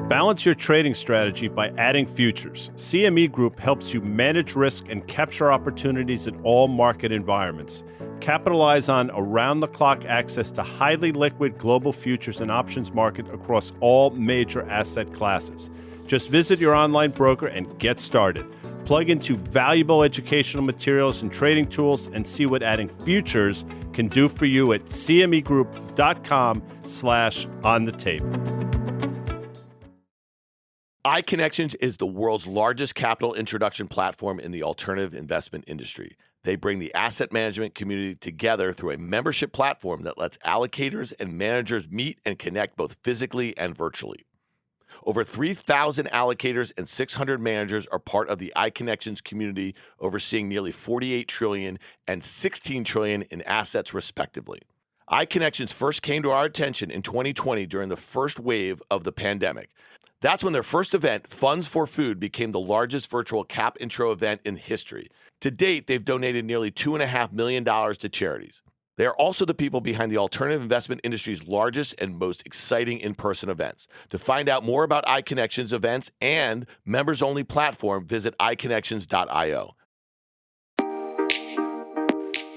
Balance your trading strategy by adding futures. CME Group helps you manage risk and capture opportunities in all market environments. Capitalize on around-the-clock access to highly liquid global futures and options market across all major asset classes. Just visit your online broker and get started. Plug into valuable educational materials and trading tools and see what adding futures can do for you at cmegroup.com/onthetape. iConnections is the world's largest capital introduction platform in the alternative investment industry. They bring the asset management community together through a membership platform that lets allocators and managers meet and connect both physically and virtually. Over 3,000 allocators and 600 managers are part of the iConnections community, overseeing nearly $48 trillion and $16 trillion in assets, respectively. iConnections first came to our attention in 2020 during the first wave of the pandemic. That's when their first event, Funds for Food, became the largest virtual cap intro event in history. To date, they've donated nearly $2.5 million to charities. They are also the people behind the alternative investment industry's largest and most exciting in-person events. To find out more about iConnections events and members-only platform, visit iConnections.io.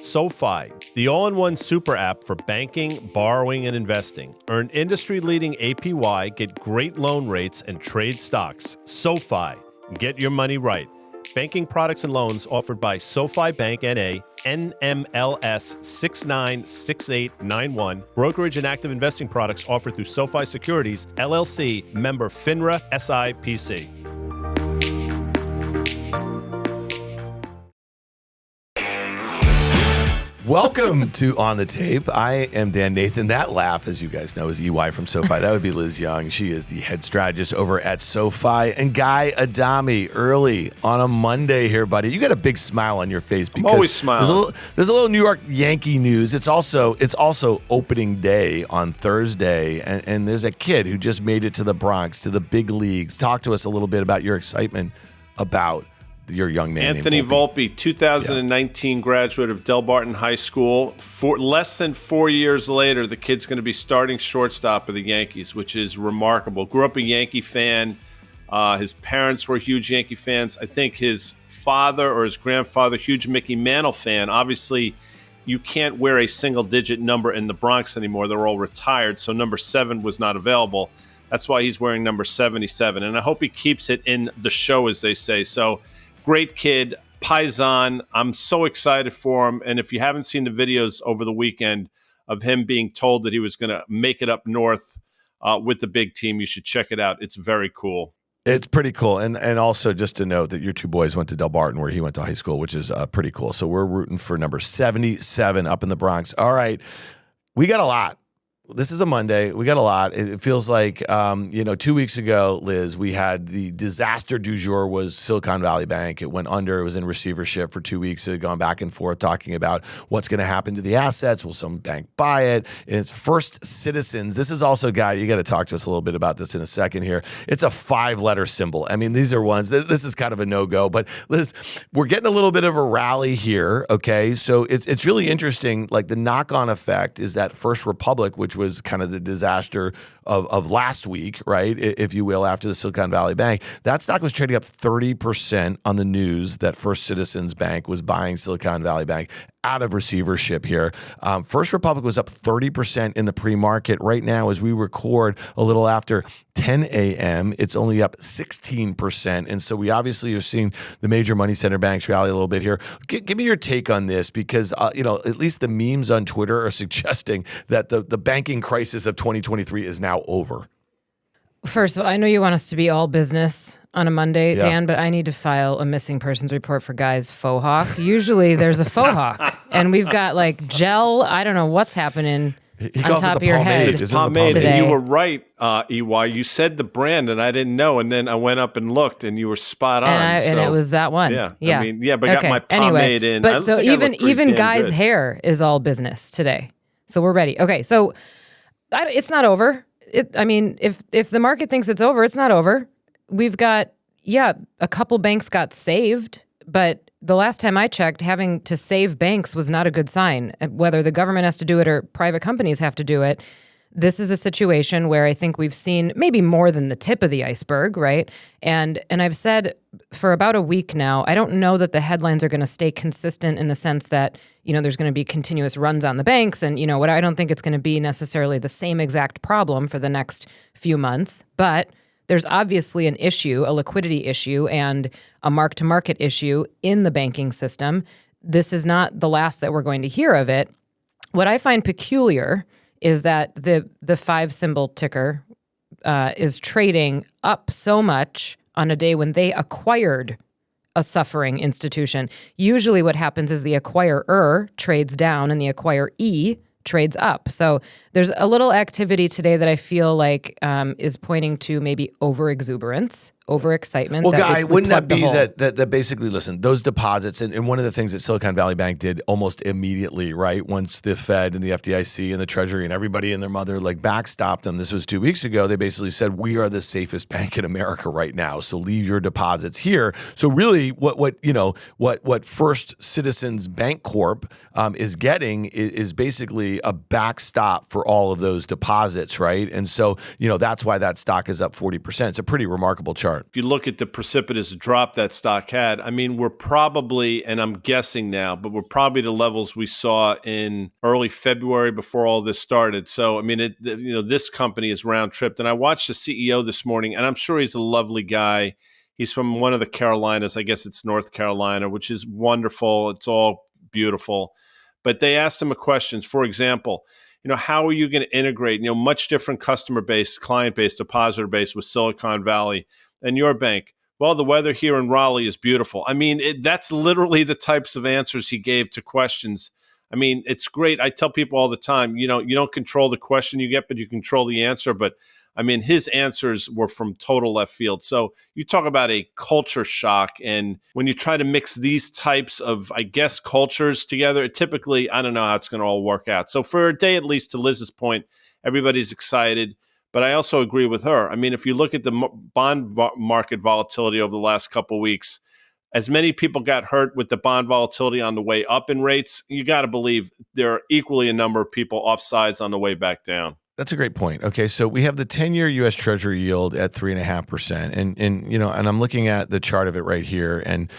SoFi, the all-in-one super app for banking, borrowing, and investing. Earn industry-leading APY, get great loan rates, and trade stocks. SoFi. Get your money right. Banking products and loans offered by SoFi Bank N.A., NMLS 696891. Brokerage and active investing products offered through SoFi Securities, LLC, member FINRA SIPC. Welcome to On the Tape. I am Dan Nathan. That laugh, as you guys know, is EY from SoFi. That would be Liz Young. She is the head strategist over at SoFi. And Guy Adami, early on a Monday here, buddy. You got a big smile on your face because I'm always smiling. There's a little New York Yankee news. It's also opening day on Thursday, and there's a kid who just made it to the Bronx, to the big leagues. Talk to us a little bit about your excitement about your young man, Anthony Volpe, 2019 graduate of Del Barton High School. Less than 4 years later, the kid's going to be starting shortstop of the Yankees, which is remarkable. Grew up a Yankee fan. His parents were huge Yankee fans. I think his father or his grandfather, huge Mickey Mantle fan. Obviously, you can't wear a single-digit number in the Bronx anymore. They're all retired, so number 7 was not available. That's why he's wearing number 77, and I hope he keeps it in the show, as they say. So, great kid, Paisan. I'm so excited for him. And if you haven't seen the videos over the weekend of him being told that he was going to make it up north with the big team, you should check it out. It's very cool. It's pretty cool. And also just to note that your two boys went to Del Barton where he went to high school, which is pretty cool. So we're rooting for number 77 up in the Bronx. All right. We got a lot. This is a Monday. We got a lot. It feels like, 2 weeks ago, Liz, we had the disaster du jour was Silicon Valley Bank. It went under. It was in receivership for 2 weeks. It had gone back and forth talking about what's going to happen to the assets. Will some bank buy it? And it's First Citizens. This is also, Guy, you got to talk to us a little bit about this in a second here. It's a 5-letter symbol. I mean, these are ones, this is kind of a no-go. But Liz, we're getting a little bit of a rally here, okay? So it's really interesting. Like the knock-on effect is that First Republic, which was kind of the disaster of last week, right, if you will, after the Silicon Valley Bank. That stock was trading up 30% on the news that First Citizens Bank was buying Silicon Valley Bank out of receivership here. First Republic was up 30% in the pre-market. Right now, as we record a little after 10 a.m., it's only up 16%. And so we obviously are seeing the major money center banks rally a little bit here. Give me your take on this because, at least the memes on Twitter are suggesting that the banking crisis of 2023 is now over. First of all, I know you want us to be all business on a Monday, Dan, but I need to file a missing persons report for Guy's faux hawk. Usually there's a faux hawk, and we've got like gel. I don't know what's happening he on top of your head. It's pomade. And you were right, EY. You said the brand, and I didn't know. And then I went up and looked, and you were spot on. And it was that one. Yeah. Yeah. But I got my pomade in. But so even Guy's hair is all business today. So we're ready. Okay, so it's not over. If the market thinks it's over, it's not over. We've got, a couple banks got saved, but the last time I checked, having to save banks was not a good sign. Whether the government has to do it or private companies have to do it, this is a situation where I think we've seen maybe more than the tip of the iceberg, right? And I've said for about a week now, I don't know that the headlines are going to stay consistent in the sense that, there's going to be continuous runs on the banks. And, what I don't think it's going to be necessarily the same exact problem for the next few months. But there's obviously an issue, a liquidity issue, and a mark-to-market issue in the banking system. This is not the last that we're going to hear of it. What I find peculiar is that the 5-symbol ticker is trading up so much on a day when they acquired a suffering institution. Usually what happens is the acquirer trades down and the acquiree trades up. So there's a little activity today that I feel like is pointing to maybe over-exuberance, over-excitement. Well, Guy, wouldn't that be that basically, listen, those deposits, and one of the things that Silicon Valley Bank did almost immediately, right, once the Fed and the FDIC and the Treasury and everybody and their mother backstopped them, this was 2 weeks ago, they basically said, we are the safest bank in America right now, so leave your deposits here. So really what First Citizens Bank Corp is getting is basically a backstop for all of those deposits, right? And so, that's why that stock is up 40%. It's a pretty remarkable chart. If you look at the precipitous drop that stock had, we're probably, and I'm guessing now, but we're probably the levels we saw in early February before all this started. So, this company is round tripped. And I watched the CEO this morning, and I'm sure he's a lovely guy. He's from one of the Carolinas. I guess it's North Carolina, which is wonderful. It's all beautiful. But they asked him a question. For example, how are you going to integrate, much different customer base, client base, depositor base with Silicon Valley and your bank? Well, the weather here in Raleigh is beautiful. That's literally the types of answers he gave to questions. It's great. I tell people all the time, you don't control the question you get, but you control the answer. But his answers were from total left field. So you talk about a culture shock. And when you try to mix these types of, cultures together, typically, I don't know how it's going to all work out. So for a day, at least to Liz's point, everybody's excited. But I also agree with her. If you look at the bond market volatility over the last couple of weeks, as many people got hurt with the bond volatility on the way up in rates, you got to believe there are equally a number of people offsides on the way back down. That's a great point. Okay, so we have the 10-year U.S. Treasury yield at 3.5%, and I'm looking at the chart of it right here, and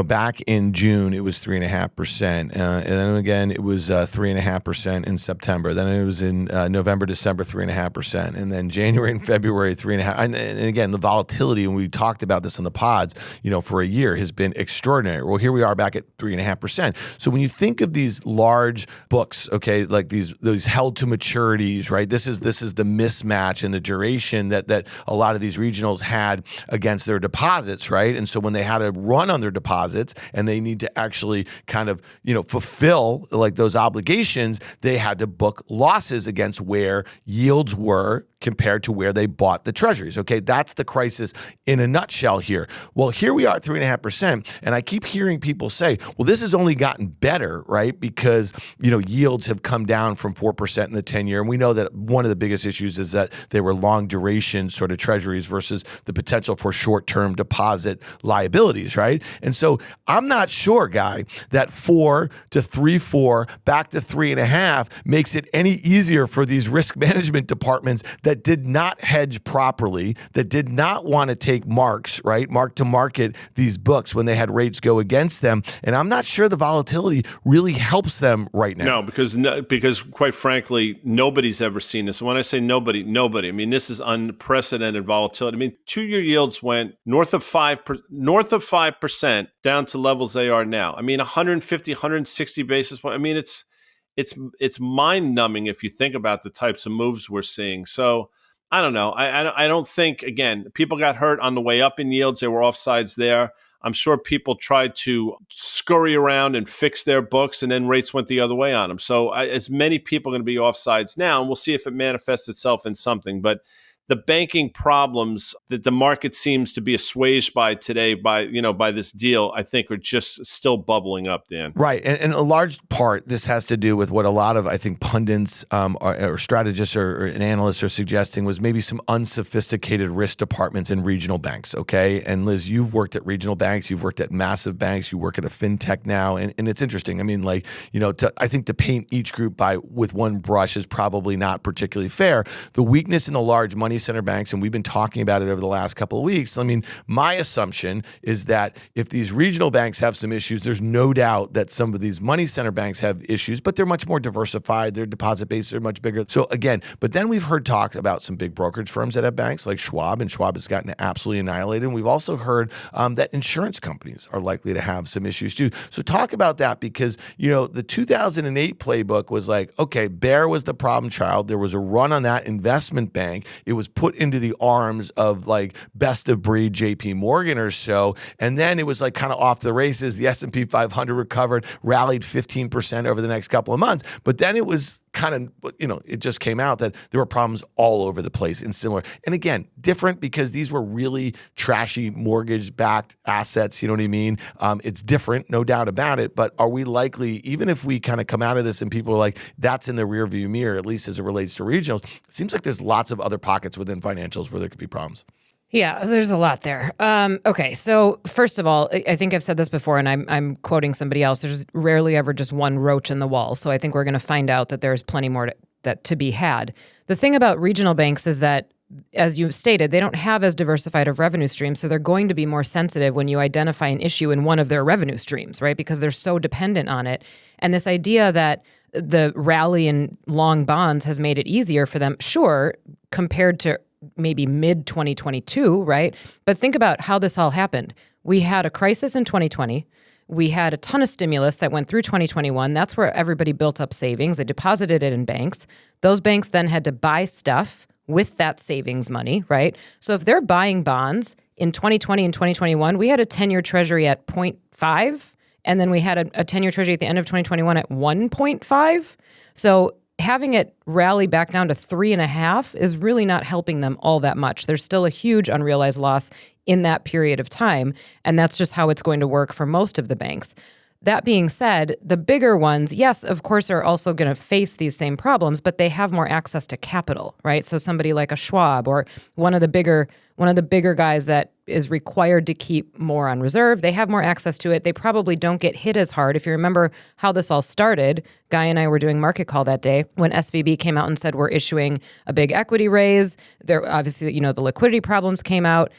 back in June it was 3.5%, and then again it was 3.5% in September. Then it was in November, December 3.5%, and then January and February 3.5%. And again, the volatility, and we talked about this on the pods, for a year has been extraordinary. Well, here we are back at 3.5%. So when you think of these large books, okay, like those held to maturities, right? This is the mismatch and the duration that a lot of these regionals had against their deposits, right? And so when they had to run on their deposits and they need to actually kind of, fulfill those obligations, they had to book losses against where yields were compared to where they bought the treasuries. Okay, that's the crisis in a nutshell here. Well, here we are at 3.5%, and I keep hearing people say, well, this has only gotten better, right? Because, yields have come down from 4% in the 10-year, and we know that one of the biggest issues is that they were long duration sort of treasuries versus the potential for short-term deposit liabilities, right? And so I'm not sure, Guy, that 4 to 3.4 back to 3.5 makes it any easier for these risk management departments that did not hedge properly, that did not want to take marks, right? Mark to market these books when they had rates go against them. And I'm not sure the volatility really helps them right now. No, because quite frankly, nobody's ever seen this. When I say nobody. This is unprecedented volatility. 2-year yields went north of 5% down to levels they are now. 150, 160 basis points. It's mind-numbing if you think about the types of moves we're seeing. So I don't know. I don't think, again, people got hurt on the way up in yields. They were offsides there. I'm sure people tried to scurry around and fix their books, and then rates went the other way on them. So as many people are going to be offsides now, and we'll see if it manifests itself in something. But the banking problems that the market seems to be assuaged by today by this deal, I think are just still bubbling up, Dan. Right. And a large part, this has to do with what a lot of, I think, pundits or strategists or analysts are suggesting was maybe some unsophisticated risk departments in regional banks, okay? And Liz, you've worked at regional banks, you've worked at massive banks, you work at a fintech now, and it's interesting. I mean, I think to paint each group with one brush is probably not particularly fair. The weakness in the large money center banks, and we've been talking about it over the last couple of weeks, I mean, my assumption is that if these regional banks have some issues, there's no doubt that some of these money center banks have issues, but they're much more diversified. Their deposit base are much bigger. So again, but then we've heard talk about some big brokerage firms that have banks like Schwab, and Schwab has gotten absolutely annihilated. And we've also heard that insurance companies are likely to have some issues too. So talk about that, because, the 2008 playbook was like, okay, Bear was the problem child. There was a run on that investment bank. It was put into the arms of like best of breed JP Morgan or so. And then it was like kind of off the races. The S&P 500 recovered, rallied 15% over the next couple of months. But then it was kind of, it just came out that there were problems all over the place and similar. And again, different because these were really trashy mortgage-backed assets. You know what I mean? It's different, no doubt about it. But are we likely, even if we kind of come out of this and people are like, that's in the rearview mirror, at least as it relates to regionals, it seems like there's lots of other pockets within financials where there could be problems. Yeah, there's a lot there. Okay, so first of all, I think I've said this before, and I'm quoting somebody else. There's rarely ever just one roach in the wall. So I think we're going to find out that there's plenty more to be had. The thing about regional banks is that, as you stated, they don't have as diversified of revenue streams, so they're going to be more sensitive when you identify an issue in one of their revenue streams, right? Because they're so dependent on it. And this idea that the rally in long bonds has made it easier for them, sure, compared to maybe mid-2022, right? But think about how this all happened. We had a crisis in 2020. We had a ton of stimulus that went through 2021. That's where everybody built up savings. They deposited it in banks. Those banks then had to buy stuff with that savings money, right? So if they're buying bonds in 2020 and 2021, we had a 10-year treasury at 0.5, and then we had a 10-year treasury at the end of 2021 at 1.5. So having it rally back down to 3.5 is really not helping them all that much. There's still a huge unrealized loss in that period of time, and that's just how it's going to work for most of the banks. That being said, the bigger ones, yes, of course, are also going to face these same problems, but they have more access to capital, right? So somebody like a Schwab or one of the bigger guys that is required to keep more on reserve, they have more access to it. They probably don't get hit as hard. If you remember how this all started, Guy and I were doing market call that day when SVB came out and said we're issuing a big equity raise. There obviously, the liquidity problems came out.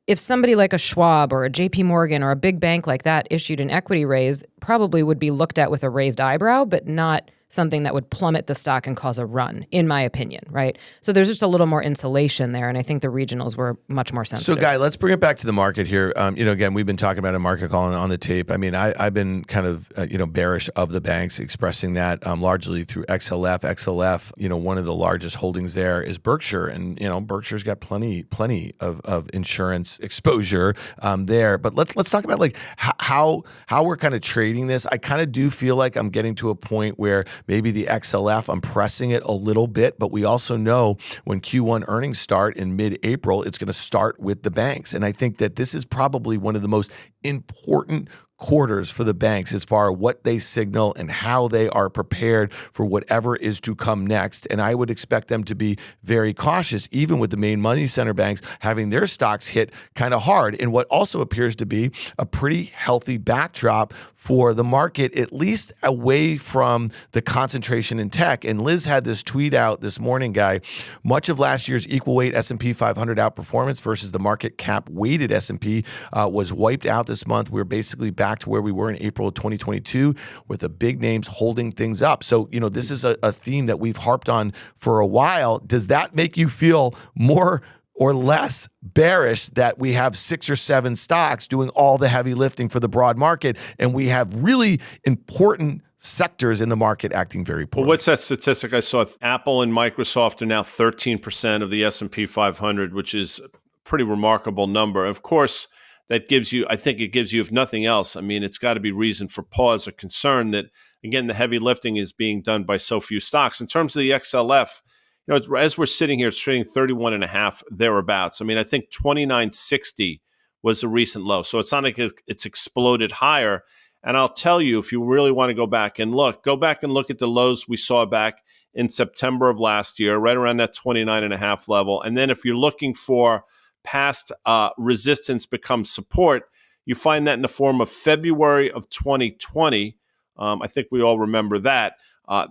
If somebody like a Schwab or a JP Morgan or a big bank like that issued an equity raise, probably would be looked at with a raised eyebrow, but not something that would plummet the stock and cause a run, in my opinion, right? So there's just a little more insulation there, and I think the regionals were much more sensitive. So, Guy, let's bring it back to the market here. Again, we've been talking about a market call on the tape. I mean, I've been kind of, bearish of the banks, expressing that largely through XLF. XLF, one of the largest holdings there is Berkshire, and, Berkshire's got plenty of insurance exposure there. But let's talk about like how we're kind of trading this. I kind of do feel like I'm getting to a point where maybe the XLF, I'm pressing it a little bit, but we also know when Q1 earnings start in mid-April, it's going to start with the banks. And I think that this is probably one of the most important quarters for the banks as far as what they signal and how they are prepared for whatever is to come next. And I would expect them to be very cautious, even with the main money center banks having their stocks hit kind of hard in what also appears to be a pretty healthy backdrop for the market, at least away from the concentration in tech. And Liz had this tweet out this morning, Guy. Much of last year's equal weight S&P 500 outperformance versus the market cap weighted S&P was wiped out this month. We're basically back to where we were in April of 2022 with the big names holding things up. So, this is a theme that we've harped on for a while. Does that make you feel more or less bearish that we have 6 or 7 stocks doing all the heavy lifting for the broad market, and we have really important sectors in the market acting very poorly? Well, what's that statistic I saw? Apple and Microsoft are now 13% of the S&P 500, which is a pretty remarkable number. Of course, that gives you, I think it gives you, if nothing else, I mean, it's got to be reason for pause or concern that, again, the heavy lifting is being done by so few stocks. In terms of the XLF, as we're sitting here, it's trading 31 and a half thereabouts. I mean, I think 29.60 was a recent low. So it's not like it's exploded higher. And I'll tell you, if you really want to go back and look at the lows we saw back in September of last year, right around that 29 and a half level. And then if you're looking for past resistance becomes support, you find that in the form of February of 2020. I think we all remember that.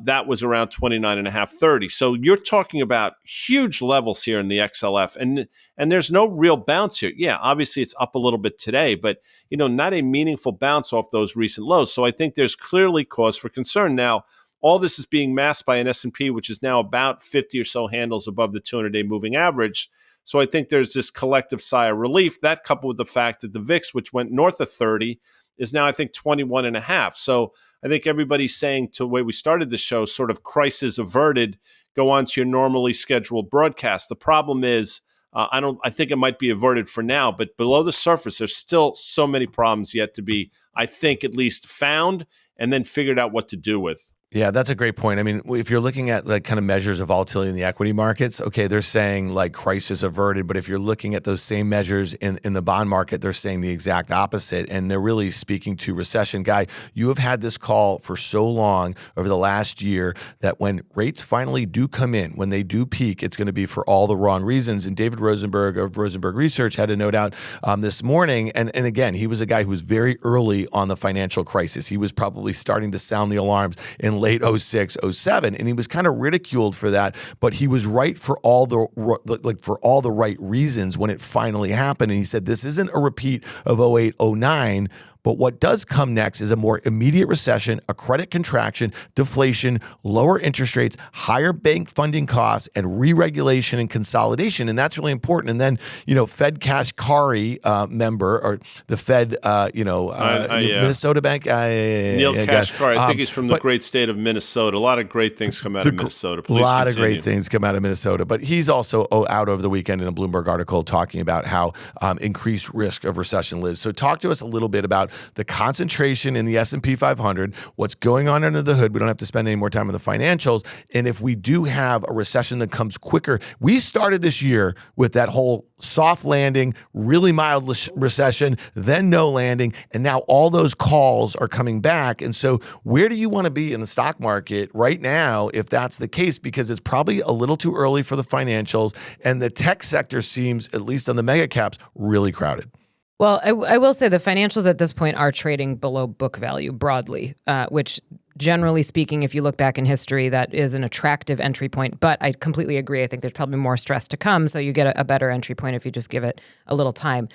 That was around 29 and a half, 30. So you're talking about huge levels here in the XLF. And there's no real bounce here. Yeah, obviously it's up a little bit today, but not a meaningful bounce off those recent lows. So I think there's clearly cause for concern. Now, all this is being masked by an S&P, which is now about 50 or so handles above the 200-day moving average. So I think there's this collective sigh of relief. That coupled with the fact that the VIX, which went north of 30, is now, I think, 21 and a half. So I think everybody's saying, to the way we started the show, sort of crisis averted, go on to your normally scheduled broadcast. The problem is, I think it might be averted for now, but below the surface, there's still so many problems yet to be, I think, at least found and then figured out what to do with. Yeah, that's a great point. I mean, if you're looking at like kind of measures of volatility in the equity markets, okay, they're saying like crisis averted, but if you're looking at those same measures in the bond market, they're saying the exact opposite, and they're really speaking to recession. Guy, you have had this call for so long over the last year that when rates finally do come in, when they do peak, it's going to be for all the wrong reasons. And David Rosenberg of Rosenberg Research had a note out this morning, and again, he was a guy who was very early on the financial crisis. He was probably starting to sound the alarms in late 06, 07, and he was kind of ridiculed for that, but he was right for all the right reasons when it finally happened. And he said this isn't a repeat of 08, 09, but what does come next is a more immediate recession, a credit contraction, deflation, lower interest rates, higher bank funding costs, and re-regulation and consolidation. And that's really important. And then, Fed Kashkari member, or the Fed, Minnesota Bank. Neil Kashkari. I think he's from the great state of Minnesota. A lot of great things come out of Minnesota. Please a lot continue. of great things come out of Minnesota. But he's also out over the weekend in a Bloomberg article talking about how increased risk of recession lives. So talk to us a little bit about the concentration in the S&P 500, what's going on under the hood. We don't have to spend any more time on the financials. And if we do have a recession that comes quicker, we started this year with that whole soft landing, really mild recession, then no landing, and now all those calls are coming back. And so where do you want to be in the stock market right now if that's the case? Because it's probably a little too early for the financials, and the tech sector seems, at least on the mega caps, really crowded. Well, I will say the financials at this point are trading below book value broadly, which generally speaking, if you look back in history, that is an attractive entry point. But I completely agree. I think there's probably more stress to come. So you get a better entry point if you just give it a little time.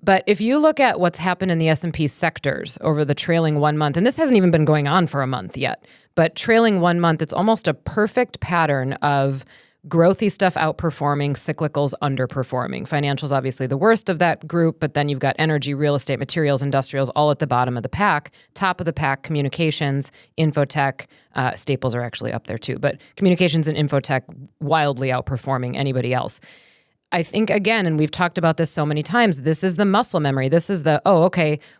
But if you look at what's happened in the S&P sectors over the trailing 1 month, and this hasn't even been going on for a month yet, but trailing 1 month, it's almost a perfect pattern of growthy stuff outperforming, cyclicals underperforming. Financials, obviously the worst of that group, but then you've got energy, real estate, materials, industrials, all at the bottom of the pack. Top of the pack, communications, infotech, staples are actually up there too, but communications and infotech wildly outperforming anybody else. I think, again, and we've talked about this so many times, this is the muscle memory. This is the,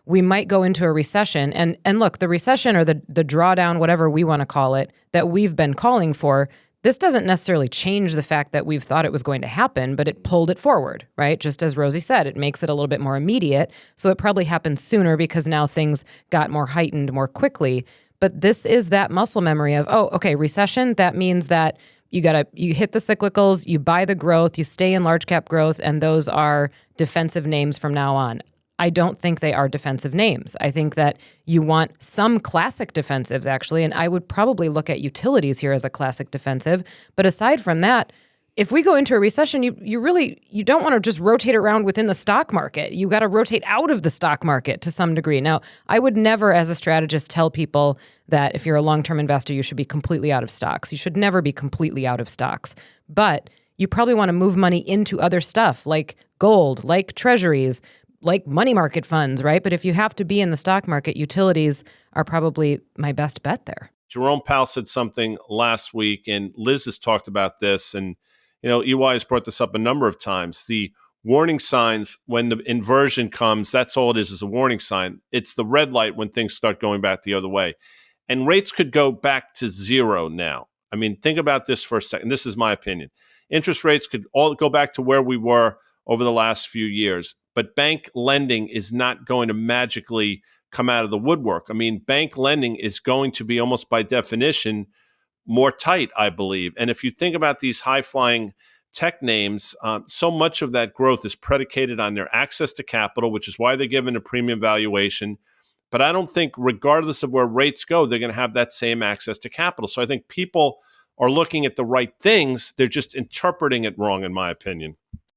we might go into a recession. And look, the recession or the drawdown, whatever we want to call it, that we've been calling for, this doesn't necessarily change the fact that we've thought it was going to happen, but it pulled it forward, right? Just as Rosie said, it makes it a little bit more immediate. So it probably happened sooner because now things got more heightened more quickly. But this is that muscle memory of, recession, that means that you hit the cyclicals, you buy the growth, you stay in large cap growth, and those are defensive names from now on. I don't think they are defensive names. I think that you want some classic defensives, actually, and I would probably look at utilities here as a classic defensive. But aside from that, if we go into a recession, you don't want to just rotate around within the stock market. You got to rotate out of the stock market to some degree. Now, I would never, as a strategist, tell people that if you're a long-term investor, you should be completely out of stocks. You should never be completely out of stocks. But you probably want to move money into other stuff like gold, like treasuries, like money market funds, right? But if you have to be in the stock market, utilities are probably my best bet there. Jerome Powell said something last week, and Liz has talked about this, and EY has brought this up a number of times. The warning signs when the inversion comes, that's all it is a warning sign. It's the red light when things start going back the other way. And rates could go back to zero now. I mean, think about this for a second. This is my opinion. Interest rates could all go back to where we were over the last few years, but bank lending is not going to magically come out of the woodwork. I mean, bank lending is going to be almost by definition more tight, I believe. And if you think about these high-flying tech names, so much of that growth is predicated on their access to capital, which is why they're given a premium valuation. But I don't think, regardless of where rates go, they're going to have that same access to capital. So I think people are looking at the right things. They're just interpreting it wrong, in my opinion.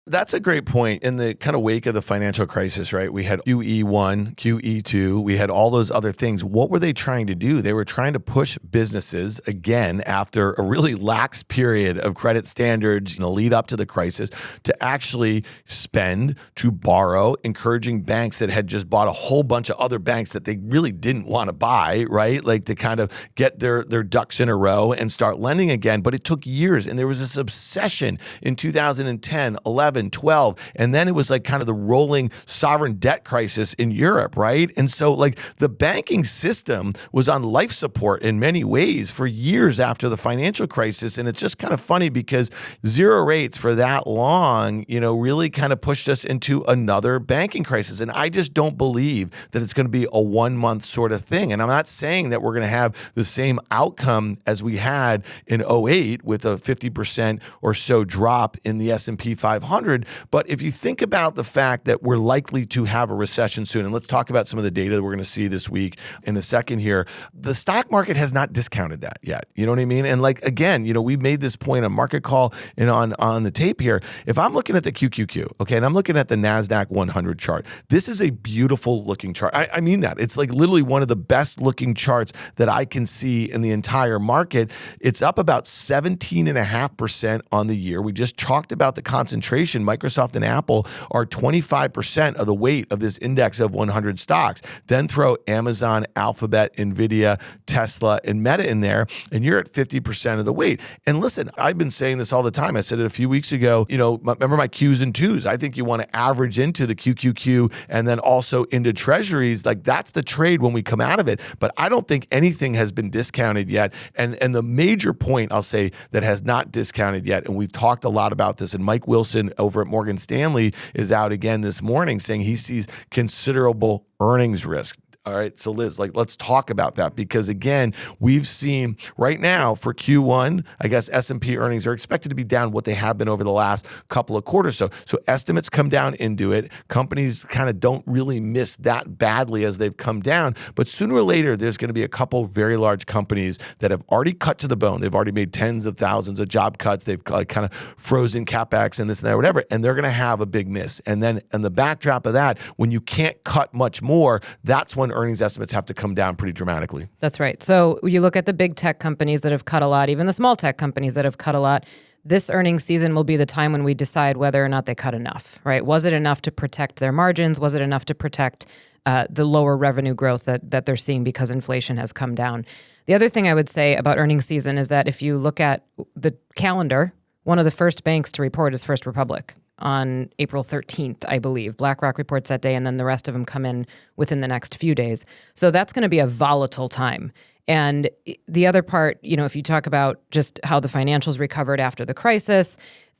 That's a great point. In the kind of wake of the financial crisis, right? We had QE1, QE2, we had all those other things. What were they trying to do? They were trying to push businesses, again, after a really lax period of credit standards in the lead up to the crisis, to actually spend, to borrow, encouraging banks that had just bought a whole bunch of other banks that they really didn't want to buy, right? Like to kind of get their ducks in a row and start lending again. But it took years. And there was this obsession in 2010, 11, 12, and then it was like kind of the rolling sovereign debt crisis in Europe, right? And so like the banking system was on life support in many ways for years after the financial crisis. And it's just kind of funny because zero rates for that long, really kind of pushed us into another banking crisis. And I just don't believe that it's going to be a 1 month sort of thing. And I'm not saying that we're going to have the same outcome as we had in 08 with a 50% or so drop in the S&P 500. But if you think about the fact that we're likely to have a recession soon, and let's talk about some of the data that we're going to see this week in a second here, the stock market has not discounted that yet. You know what I mean? And like, again, we made this point on Market Call and on the tape here. If I'm looking at the QQQ, okay, and I'm looking at the NASDAQ 100 chart, this is a beautiful looking chart. I mean that. It's like literally one of the best looking charts that I can see in the entire market. It's up about 17.5% on the year. We just talked about the concentration. Microsoft and Apple are 25% of the weight of this index of 100 stocks. Then throw Amazon, Alphabet, Nvidia, Tesla, and Meta in there, and you're at 50% of the weight. And listen, I've been saying this all the time. I said it a few weeks ago. Remember my Qs and 2s. I think you want to average into the QQQ and then also into treasuries. Like that's the trade when we come out of it. But I don't think anything has been discounted yet. And the major point I'll say that has not discounted yet, and we've talked a lot about this, and Mike Wilson over at Morgan Stanley is out again this morning saying he sees considerable earnings risk. All right, so Liz, let's talk about that because again, we've seen right now for Q1, I guess S&P earnings are expected to be down what they have been over the last couple of quarters. So estimates come down into it. Companies kind of don't really miss that badly as they've come down, but sooner or later, there's going to be a couple very large companies that have already cut to the bone. They've already made tens of thousands of job cuts. They've kind of frozen CapEx and this and that, whatever, and they're going to have a big miss. And then in the backdrop of that, when you can't cut much more, that's when earnings estimates have to come down pretty dramatically. That's right. So you look at the big tech companies that have cut a lot, even the small tech companies that have cut a lot. This earnings season will be the time when we decide whether or not they cut enough, right? Was it enough to protect their margins? Was it enough to protect the lower revenue growth that they're seeing because inflation has come down? The other thing I would say about earnings season is that if you look at the calendar, one of the first banks to report is First Republic on April 13th, I believe. BlackRock reports that day, and then the rest of them come in within the next few days. So that's going to be a volatile time. And the other part, if you talk about just how the financials recovered after the crisis,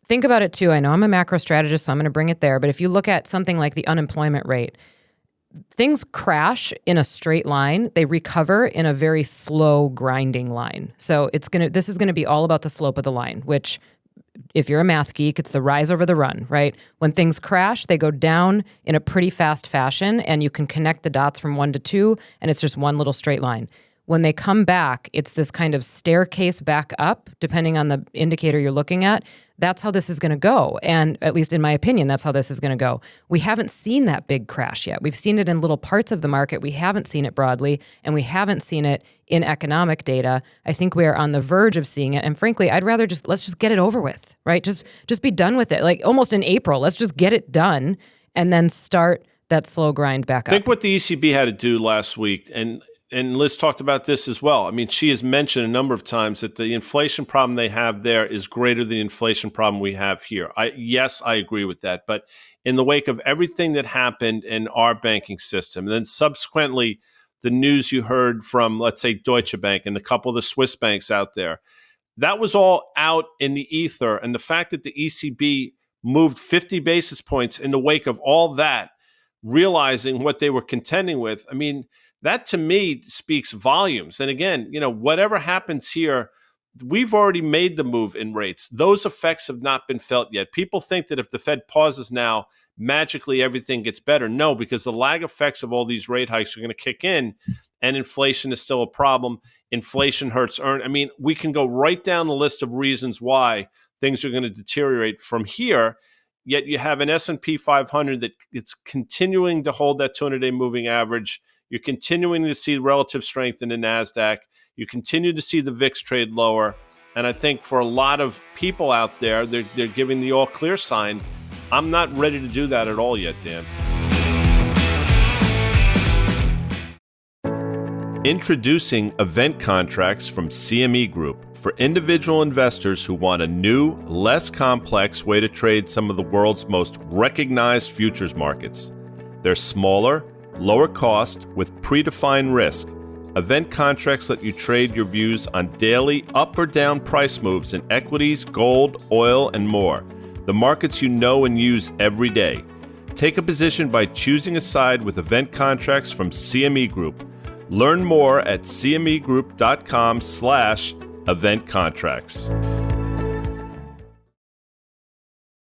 think about it too. I know I'm a macro strategist, so I'm going to bring it there. But if you look at something like the unemployment rate, things crash in a straight line. They recover in a very slow grinding line. So this is going to be all about the slope of the line, which if you're a math geek, it's the rise over the run, right? When things crash, they go down in a pretty fast fashion, and you can connect the dots from 1 to 2, and it's just one little straight line. When they come back, it's this kind of staircase back up, depending on the indicator you're looking at. That's how this is going to go. And at least in my opinion, that's how this is going to go. We haven't seen that big crash yet. We've seen it in little parts of the market. We haven't seen it broadly, and we haven't seen it in economic data. I think we are on the verge of seeing it. And frankly, I'd rather let's just get it over with, right? Just be done with it. Like almost in April, let's just get it done and then start that slow grind back up. Think what the ECB had to do last week, and Liz talked about this as well. I mean, she has mentioned a number of times that the inflation problem they have there is greater than the inflation problem we have here. Yes, I agree with that. But in the wake of everything that happened in our banking system, and then subsequently the news you heard from, let's say, Deutsche Bank and a couple of the Swiss banks out there, That was all out in the ether. And the fact that the ECB moved 50 basis points in the wake of all that, realizing what they were contending with, I mean, that to me speaks volumes. And again, whatever happens here, we've already made the move in rates. Those effects have not been felt yet. People think that if the Fed pauses now, magically everything gets better. No, because the lag effects of all these rate hikes are going to kick in, and inflation is still a problem. Inflation hurts earn. I mean, we can go right down the list of reasons why things are going to deteriorate from here. Yet you have an S&P 500 that it's continuing to hold that 200-day moving average. You're continuing to see relative strength in the NASDAQ. You continue to see the VIX trade lower. And I think for a lot of people out there, they're giving the all clear sign. I'm not ready to do that at all yet, Dan. Introducing event contracts from CME Group for individual investors who want a new, less complex way to trade some of the world's most recognized futures markets. They're smaller, lower cost, with predefined risk. Event contracts let you trade your views on daily up or down price moves in equities, gold, oil, and more. The markets you know and use every day. Take a position by choosing a side with event contracts from CME Group. Learn more at cmegroup.com/event contracts.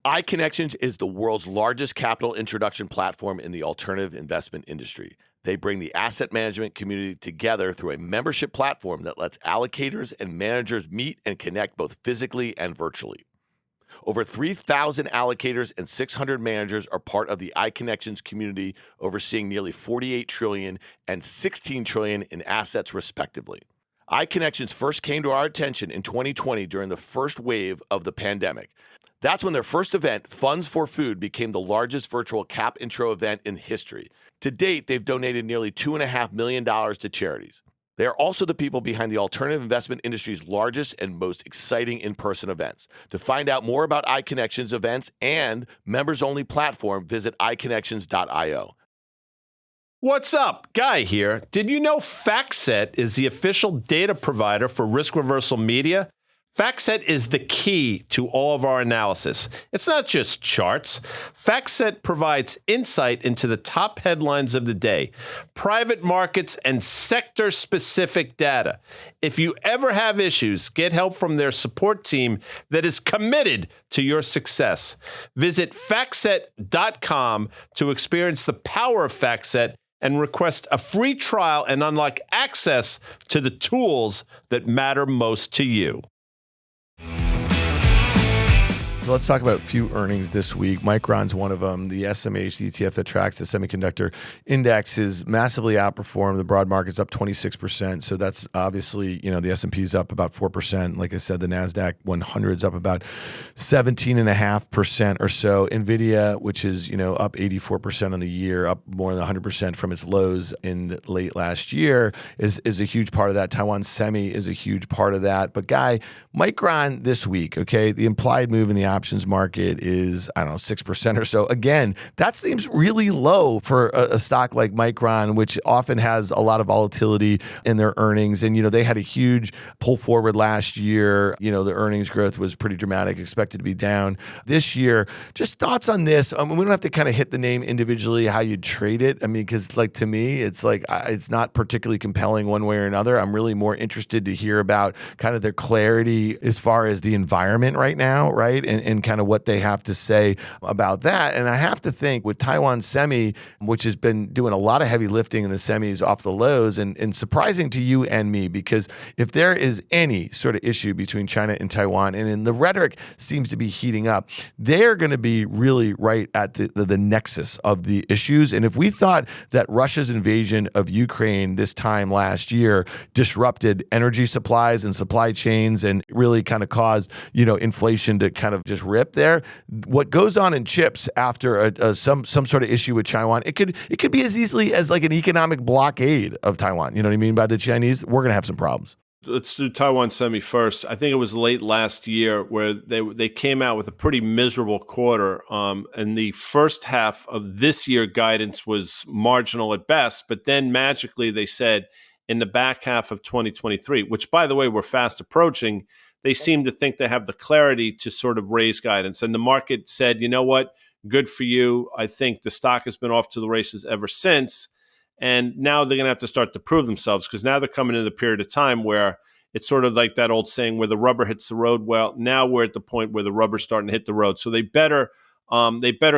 iConnections is the world's largest capital introduction platform in the alternative investment industry. They bring the asset management community together through a membership platform that lets allocators and managers meet and connect both physically and virtually. Over 3,000 allocators and 600 managers are part of the iConnections community, overseeing nearly $48 trillion and $16 trillion in assets, respectively. iConnections first came to our attention in 2020 during the first wave of the pandemic. That's when their first event, Funds for Food, became the largest virtual cap intro event in history. To date, they've donated nearly $2.5 million to charities. They are also the people behind the alternative investment industry's largest and most exciting in-person events. To find out more about iConnections events and members-only platform, visit iConnections.io. What's up? Guy here. Did you know FactSet is the official data provider for Risk Reversal Media? FactSet is the key to all of our analysis. It's not just charts. FactSet provides insight into the top headlines of the day, private markets, and sector-specific data. If you ever have issues, get help from their support team that is committed to your success. Visit FactSet.com to experience the power of FactSet and request a free trial and unlock access to the tools that matter most to you. So let's talk about a few earnings this week. Micron's one of them. The SMH, the ETF that tracks the semiconductor index, is massively outperformed. The broad market's up 26%. So that's obviously, the S&P's up about 4%. Like I said, the NASDAQ 100's up about 17.5% or so. NVIDIA, which is, up 84% on the year, up more than 100% from its lows in late last year, is a huge part of that. Taiwan Semi is a huge part of that. But Guy, Micron this week, okay, the implied move in the options market is, 6% or so. Again, that seems really low for a stock like Micron, which often has a lot of volatility in their earnings. And, they had a huge pull forward last year. The earnings growth was pretty dramatic, expected to be down this year. Just thoughts on this? We don't have to kind of hit the name individually, how you trade it. Because to me, it's it's not particularly compelling one way or another. I'm really more interested to hear about kind of their clarity as far as the environment right now, right? And kind of what they have to say about that. And I have to think with Taiwan Semi, which has been doing a lot of heavy lifting in the semis off the lows, and surprising to you and me, because if there is any sort of issue between China and Taiwan, and the rhetoric seems to be heating up, they're going to be really right at the nexus of the issues. And if we thought that Russia's invasion of Ukraine this time last year disrupted energy supplies and supply chains and really kind of caused, inflation to kind of just rip there, what goes on in chips after some sort of issue with Taiwan, it could be as easily as like an economic blockade of Taiwan. You know what I mean? By the Chinese, we're going to have some problems. Let's do Taiwan Semi first. I think it was late last year where they came out with a pretty miserable quarter. And the first half of this year guidance was marginal at best, but then magically they said in the back half of 2023, which by the way, we're fast approaching, they seem to think they have the clarity to sort of raise guidance. And the market said, you know what, good for you. I think the stock has been off to the races ever since. And now they're going to have to start to prove themselves, because now they're coming into the period of time where it's sort of like that old saying where the rubber hits the road. Well, now we're at the point where the rubber's starting to hit the road. So they better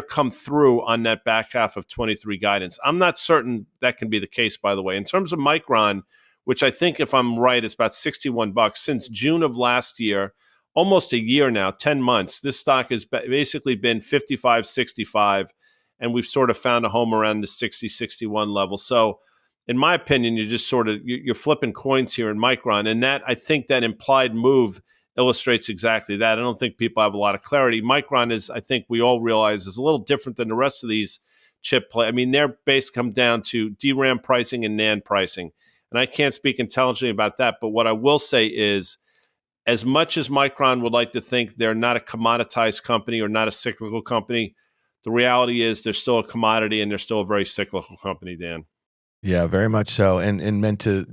come through on that back half of 23 guidance. I'm not certain that can be the case, by the way. In terms of Micron, which I think, if I'm right, it's about $61 since June of last year, almost a year now, 10 months. This stock has basically been 55, 65, and we've sort of found a home around the 60, 61 level. So in my opinion, you're flipping coins here in Micron. And that, I think that implied move illustrates exactly that. I don't think people have a lot of clarity. Micron is, I think we all realize, is a little different than the rest of these chip play. I mean, their base come down to DRAM pricing and NAND pricing. And I can't speak intelligently about that. But what I will say is, as much as Micron would like to think they're not a commoditized company or not a cyclical company, the reality is they're still a commodity and they're still a very cyclical company, Dan. Yeah, very much so, and meant to,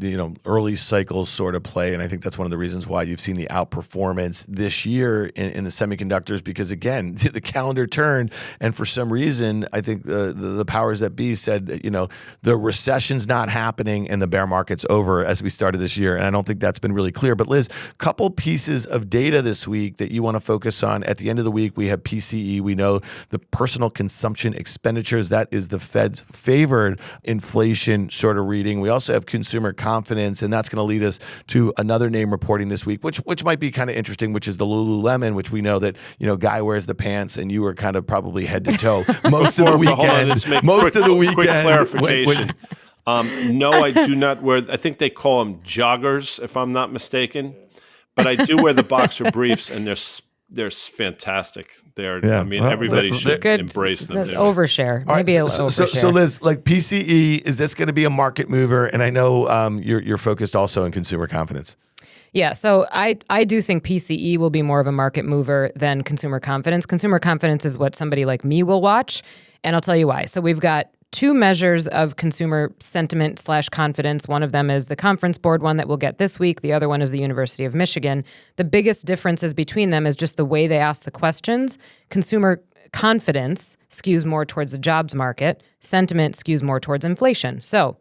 early cycles sort of play, and I think that's one of the reasons why you've seen the outperformance this year in the semiconductors, because again, the calendar turned, and for some reason, I think the powers that be said, the recession's not happening and the bear market's over as we started this year, and I don't think that's been really clear. But Liz, couple pieces of data this week that you want to focus on. At the end of the week, we have PCE. We know the personal consumption expenditures. That is the Fed's favored inflation sort of reading. We also have consumer confidence, and that's going to lead us to another name reporting this week, which might be kind of interesting, which is the Lululemon, which we know that, Guy wears the pants, and you were kind of probably head to toe most of the weekend. Quick clarification. No, I do not wear, I think they call them joggers, if I'm not mistaken, but I do wear the boxer briefs, and they're fantastic. Everybody should embrace them. Overshare, maybe a overshare. So Liz, like PCE, is this going to be a market mover? And I know you're focused also on consumer confidence. Yeah, so I do think PCE will be more of a market mover than consumer confidence. Consumer confidence is what somebody like me will watch, and I'll tell you why. So we've got two measures of consumer sentiment / confidence. One of them is the Conference Board one that we'll get this week. The other one is the University of Michigan. The biggest differences between them is just the way they ask the questions. Consumer confidence skews more towards the jobs market. Sentiment skews more towards inflation. So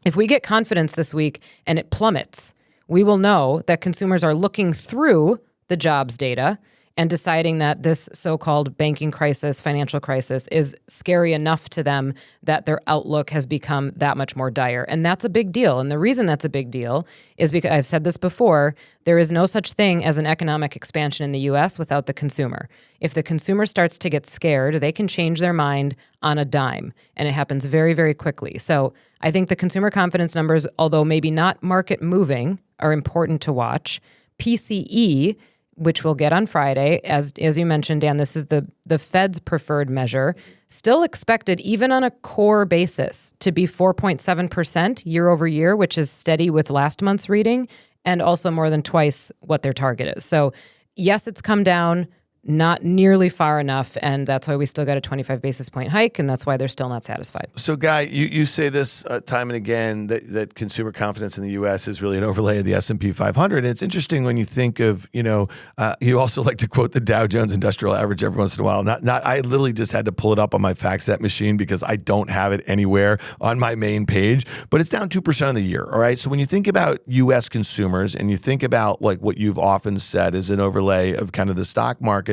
if we get confidence this week and it plummets, we will know that consumers are looking through the jobs data and deciding that this so-called banking crisis, financial crisis, is scary enough to them that their outlook has become that much more dire. And that's a big deal. And the reason that's a big deal is because, I've said this before, there is no such thing as an economic expansion in the U.S. without the consumer. If the consumer starts to get scared, they can change their mind on a dime. And it happens very, very quickly. So I think the consumer confidence numbers, although maybe not market moving, are important to watch. PCE, which we'll get on Friday. As you mentioned, Dan, this is the Fed's preferred measure, still expected, even on a core basis, to be 4.7% year over year, which is steady with last month's reading, and also more than twice what their target is. So yes, it's come down, not nearly far enough, and that's why we still got a 25 basis point hike, and that's why they're still not satisfied. So, Guy, you say this time and again that consumer confidence in the U.S. is really an overlay of the S&P 500. And it's interesting when you think of, you also like to quote the Dow Jones Industrial Average every once in a while. I literally just had to pull it up on my FactSet machine because I don't have it anywhere on my main page, but it's down 2% of the year. All right. So when you think about U.S. consumers and you think about like what you've often said is an overlay of kind of the stock market's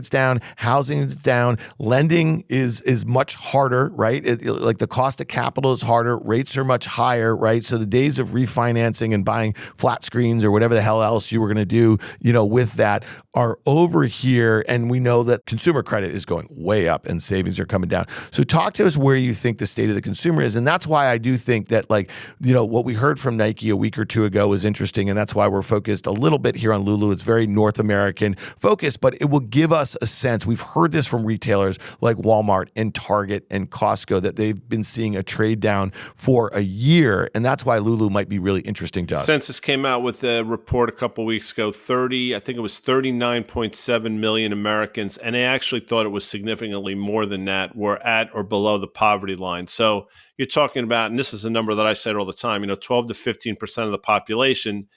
down, housing's down, lending is much harder, right? Like the cost of capital is harder, rates are much higher, right? So the days of refinancing and buying flat screens or whatever the hell else you were going to do, with that are over here. And we know that consumer credit is going way up and savings are coming down. So talk to us where you think the state of the consumer is. And that's why I do think that what we heard from Nike a week or two ago was interesting. And that's why we're focused a little bit here on Lulu. It's very North American focused, but it will give us a sense. We've heard this from retailers like Walmart and Target and Costco that they've been seeing a trade down for a year. And that's why Lulu might be really interesting to us. Census came out with a report a couple weeks ago, 39.7 million Americans, and they actually thought it was significantly more than that, were at or below the poverty line. So you're talking about, and this is a number that I said all the time, 12 to 15% of the population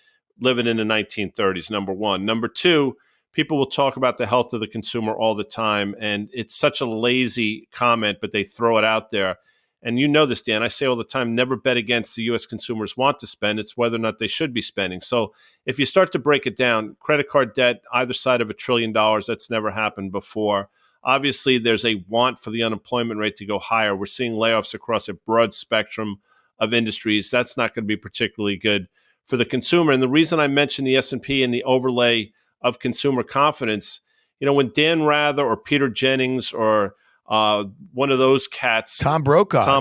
living in the 1930s, number one. Number two, people will talk about the health of the consumer all the time, and it's such a lazy comment, but they throw it out there. And you know this, Dan, I say all the time, never bet against the U.S. consumers want to spend. It's whether or not they should be spending. So if you start to break it down, credit card debt, either side of $1 trillion, that's never happened before. Obviously, there's a want for the unemployment rate to go higher. We're seeing layoffs across a broad spectrum of industries. That's not going to be particularly good for the consumer. And the reason I mentioned the S&P and the overlay of consumer confidence, when Dan Rather or Peter Jennings or one of those cats, Tom Brokaw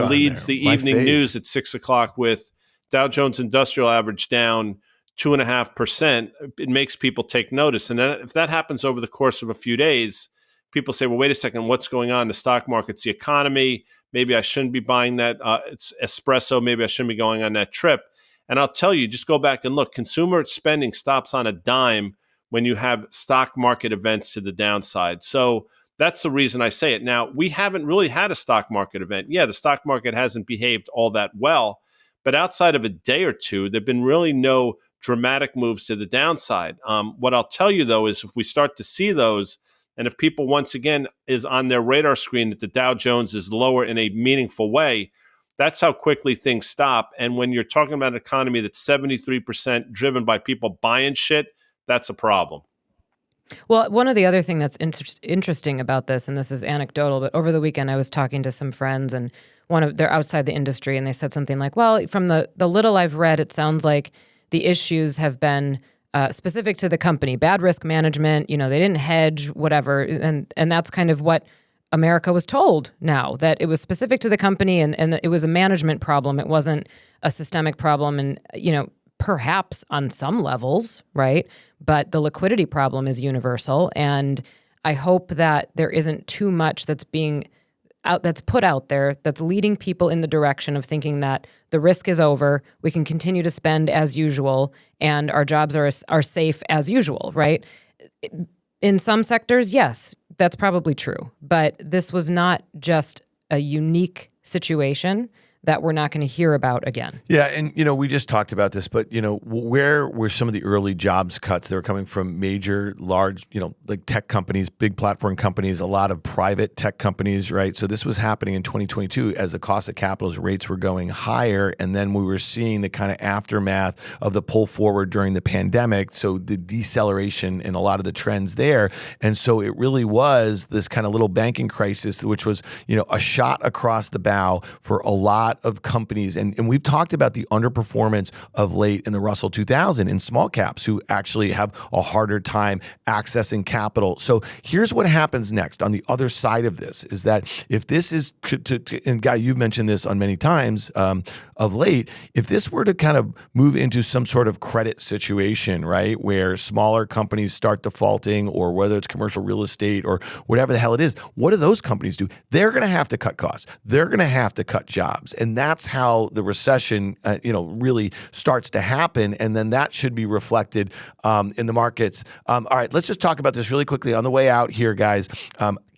leads the evening news at 6 o'clock with Dow Jones Industrial Average down 2.5%, it makes people take notice. And then if that happens over the course of a few days, people say, well, wait a second, what's going on? The stock market's the economy. Maybe I shouldn't be buying that it's espresso. Maybe I shouldn't be going on that trip. And I'll tell you, just go back and look. Consumer spending stops on a dime when you have stock market events to the downside. So that's the reason I say it. Now, we haven't really had a stock market event. Yeah, the stock market hasn't behaved all that well. But outside of a day or two, there have been really no dramatic moves to the downside. What I'll tell you, though, is if we start to see those, and if people once again is on their radar screen that the Dow Jones is lower in a meaningful way, that's how quickly things stop. And when you're talking about an economy that's 73% driven by people buying shit, that's a problem. Well, one of the other thing that's interesting about this, and this is anecdotal, but over the weekend I was talking to some friends, and they're outside the industry, and they said something like, well, from the little I've read, it sounds like the issues have been specific to the company, bad risk management, they didn't hedge, whatever. And that's kind of what America was told now, that it was specific to the company and it was a management problem. It wasn't a systemic problem. And, perhaps on some levels, right? But the liquidity problem is universal. And I hope that there isn't too much that's put out there that's leading people in the direction of thinking that the risk is over, we can continue to spend as usual, and our jobs are safe as usual, right? In some sectors, yes, that's probably true. But this was not just a unique situation that we're not going to hear about again. Yeah, and we just talked about this, but where were some of the early jobs cuts? They were coming from major, large, like tech companies, big platform companies, a lot of private tech companies, right? So this was happening in 2022 as the cost of capital's rates were going higher, and then we were seeing the kind of aftermath of the pull forward during the pandemic, so the deceleration in a lot of the trends there. And so it really was this kind of little banking crisis, which was, a shot across the bow for a lot of companies. And we've talked about the underperformance of late in the Russell 2000 in small caps who actually have a harder time accessing capital. So here's what happens next on the other side of this is that if this is, and Guy, you've mentioned this on many times of late, if this were to kind of move into some sort of credit situation, right, where smaller companies start defaulting, or whether it's commercial real estate or whatever the hell it is, what do those companies do? They're going to have to cut costs. They're going to have to cut jobs. And that's how the recession, really starts to happen. And then that should be reflected in the markets. All right, let's just talk about this really quickly on the way out here, guys.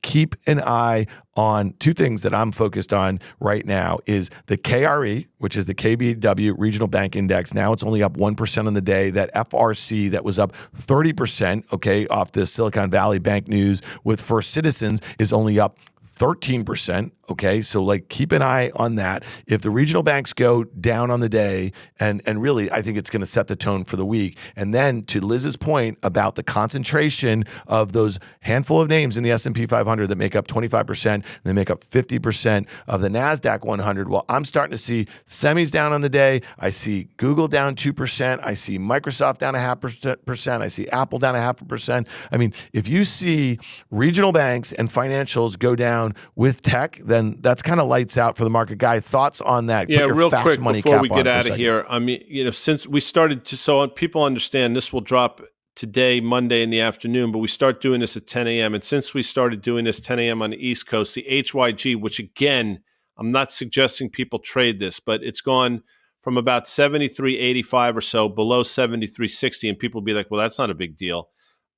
Keep an eye on two things that I'm focused on right now is the KRE, which is the KBW Regional Bank Index. Now it's only up 1% on the day. That FRC that was up 30%, off the Silicon Valley Bank news with First Citizens is only up 13%. Okay, so keep an eye on that. If the regional banks go down on the day, and really I think it's going to set the tone for the week. And then to Liz's point about the concentration of those handful of names in the S&P 500 that make up 25%, and they make up 50% of the NASDAQ 100. Well, I'm starting to see semis down on the day. I see Google down 2%. I see Microsoft down 0.5%. I see Apple down 0.5%. I mean, if you see regional banks and financials go down with tech, then that's kind of lights out for the market. Guy, thoughts on that? Yeah, real quick before we get out of here. I mean, since we started so people understand this will drop today, Monday in the afternoon, but we start doing this at 10 a.m. And since we started doing this 10 a.m. on the East Coast, the HYG, which again, I'm not suggesting people trade this, but it's gone from about 73.85 or so below 73.60, and people will be like, well, that's not a big deal.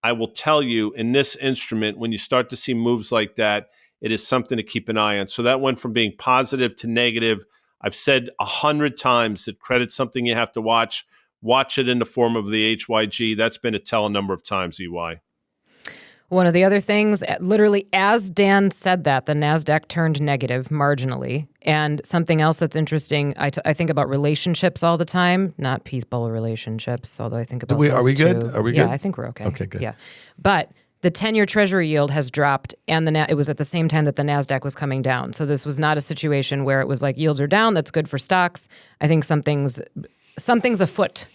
I will tell you, in this instrument, when you start to see moves like that, it is something to keep an eye on. So that went from being positive to negative. I've said 100 times that credit's something you have to watch. watch it in the form of the HYG. That's been a tell a number of times, EY. One of the other things, literally as Dan said that, the NASDAQ turned negative marginally. And something else that's interesting, I think about relationships all the time, not people relationships, although I think about those Are we two. good? Are we good? Yeah, I think we're okay. Okay, good. Yeah. But the 10-year Treasury yield has dropped, and it was at the same time that the NASDAQ was coming down. So this was not a situation where it was like yields are down, that's good for stocks. I think something's afoot.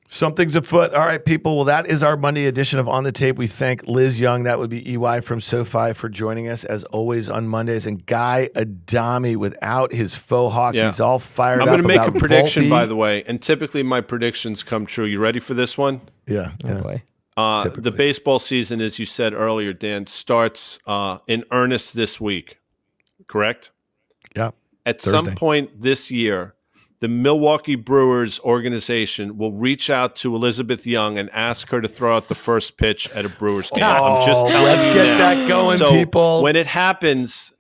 Something's afoot. All right, people. Well, that is our Monday edition of On the Tape. We thank Liz Young, that would be EY from SoFi, for joining us as always on Mondays. And Guy Adami, without his faux hawk, he's all fired up. I'm going to make a prediction, Volpe. by the way. And typically my predictions come true. You ready for this one? Yeah. Oh, boy. The baseball season, as you said earlier, Dan, starts in earnest this week. Correct? Yeah. At Thursday. some point this year, the Milwaukee Brewers organization will reach out to Elizabeth Young and ask her to throw out the first pitch at a Brewers game. I'm just telling let's you get now. that going, So people. when it happens,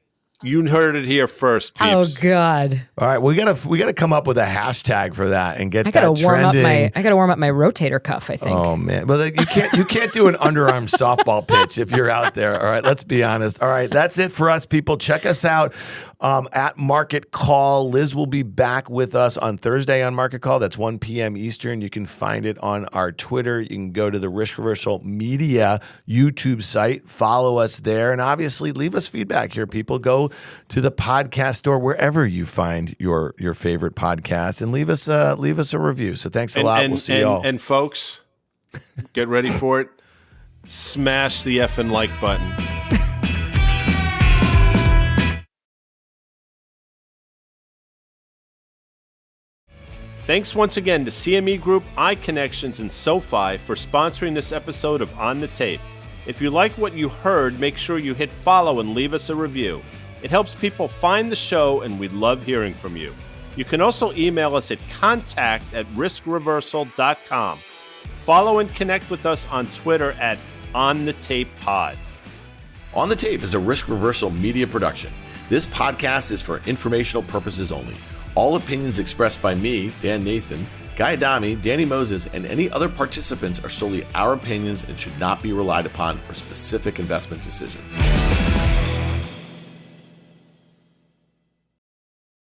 you heard it here first, peeps. Oh God! All right, we gotta come up with a hashtag for that and get I gotta that warm trending. up I gotta warm up my rotator cuff. I think. Oh man, but you can't do an underarm softball pitch if you're out there. All right, let's be honest. All right, that's it for us, people. Check us out at Market Call. Liz will be back with us on Thursday on Market Call. That's 1 p.m. Eastern. You can find it on our Twitter. You can go to the Risk Reversal Media YouTube site. Follow us there, and obviously leave us feedback here, people. Go to the podcast store wherever you find your favorite podcast and leave us a review. So thanks a lot. We'll see y'all. And folks, get ready for it. Smash the effing like button. Thanks once again to CME Group, iConnections, and SoFi for sponsoring this episode of On the Tape. If you like what you heard, make sure you hit follow and leave us a review. It helps people find the show, and we'd love hearing from you. You can also email us at contact@riskreversal.com. Follow and connect with us on Twitter at OnTheTapePod. On the Tape is a Risk Reversal media production. This podcast is for informational purposes only. All opinions expressed by me, Dan Nathan, Guy Adami, Danny Moses, and any other participants are solely our opinions and should not be relied upon for specific investment decisions.